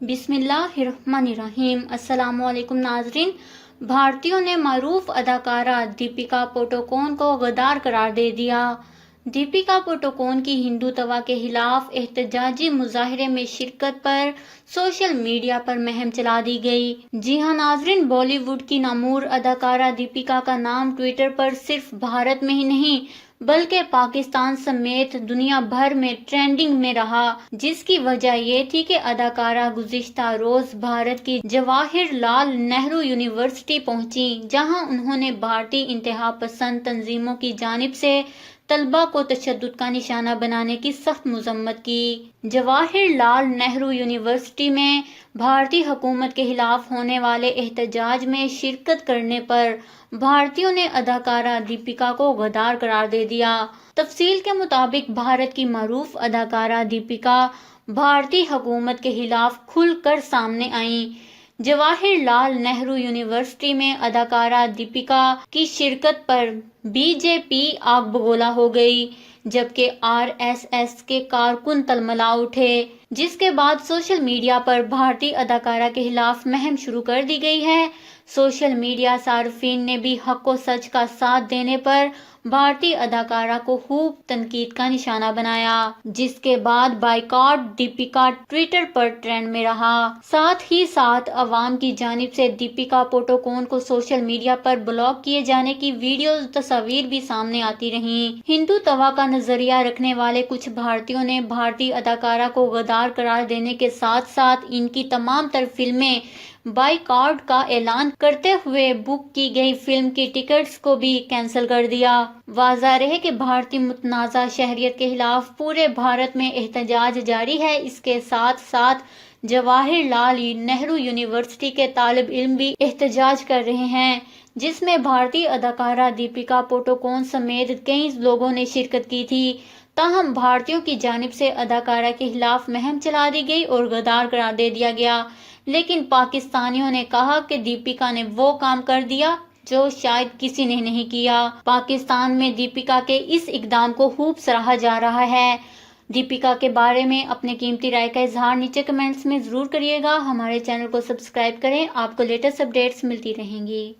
بسم اللہ الرحمن الرحیم۔ السلام علیکم ناظرین۔ بھارتیوں نے معروف اداکارہ دیپیکا پڈوکون کو غدار قرار دے دیا۔ دیپیکا پڈوکون کی ہندوتوا کے خلاف احتجاجی مظاہرے میں شرکت پر سوشل میڈیا پر مہم چلا دی گئی۔ جی ہاں ناظرین، بالی ووڈ کی نامور اداکارہ دیپیکا کا نام ٹویٹر پر صرف بھارت میں ہی نہیں بلکہ پاکستان سمیت دنیا بھر میں ٹرینڈنگ میں رہا، جس کی وجہ یہ تھی کہ اداکارہ گزشتہ روز بھارت کی جواہر لال نہرو یونیورسٹی پہنچیں، جہاں انہوں نے بھارتی انتہا پسند تنظیموں کی جانب سے طلباء کو تشدد کا نشانہ بنانے کی سخت مذمت کی۔ جواہر لال نہرو یونیورسٹی میں بھارتی حکومت کے خلاف ہونے والے احتجاج میں شرکت کرنے پر بھارتیوں نے اداکارہ دیپیکا کو غدار قرار دے دیا۔ تفصیل کے مطابق بھارت کی معروف اداکارہ دیپیکا بھارتی حکومت کے خلاف کھل کر سامنے آئیں۔ جواہر لال نہرو یونیورسٹی میں اداکارہ دیپیکا کی شرکت پر بی جے پی آگ بگولا ہو گئی، جبکہ RSS کے کارکن تلملا اٹھے، جس کے بعد سوشل میڈیا پر بھارتی اداکارہ کے خلاف مہم شروع کر دی گئی ہے۔ سوشل میڈیا صارفین نے بھی حق و سچ کا ساتھ دینے پر بھارتی اداکارہ کو خوب تنقید کا نشانہ بنایا، جس کے بعد بائیکاٹ دیپیکا ٹویٹر پر ٹرینڈ میں رہا۔ ساتھ ہی ساتھ عوام کی جانب سے دیپیکا پڈوکون کو سوشل میڈیا پر بلاک کیے جانے کی ویڈیوز تصاویر بھی سامنے آتی رہیں۔ ہندوتوا کا نظریہ رکھنے والے کچھ بھارتیوں نے بھارتی اداکارہ کو غدار قرار دینے کے ساتھ ساتھ ان کی تمام تر فلمیں بائیکاٹ کا اعلان کرتے ہوئے بک کی گئی فلم کی ٹکٹس کو بھی کینسل کر دیا۔ واضح رہے کہ بھارتی متنازع شہریت کے خلاف پورے بھارت میں احتجاج جاری ہے۔ اس کے ساتھ ساتھ جواہر لال نہرو یونیورسٹی کے طالب علم بھی احتجاج کر رہے ہیں، جس میں بھارتی اداکارہ دیپیکا پڈوکون سمیت کئی لوگوں نے شرکت کی تھی۔ تاہم بھارتیوں کی جانب سے اداکارہ کے خلاف مہم چلا دی گئی اور غدار قرار دے دیا گیا، لیکن پاکستانیوں نے کہا کہ دیپیکا نے وہ کام کر دیا جو شاید کسی نے نہیں کیا۔ پاکستان میں دیپیکا کے اس اقدام کو خوب سراہا جا رہا ہے۔ دیپیکا کے بارے میں اپنے قیمتی رائے کا اظہار نیچے کمنٹس میں ضرور کریے گا۔ ہمارے چینل کو سبسکرائب کریں، آپ کو لیٹسٹ اپڈیٹس ملتی رہیں گی۔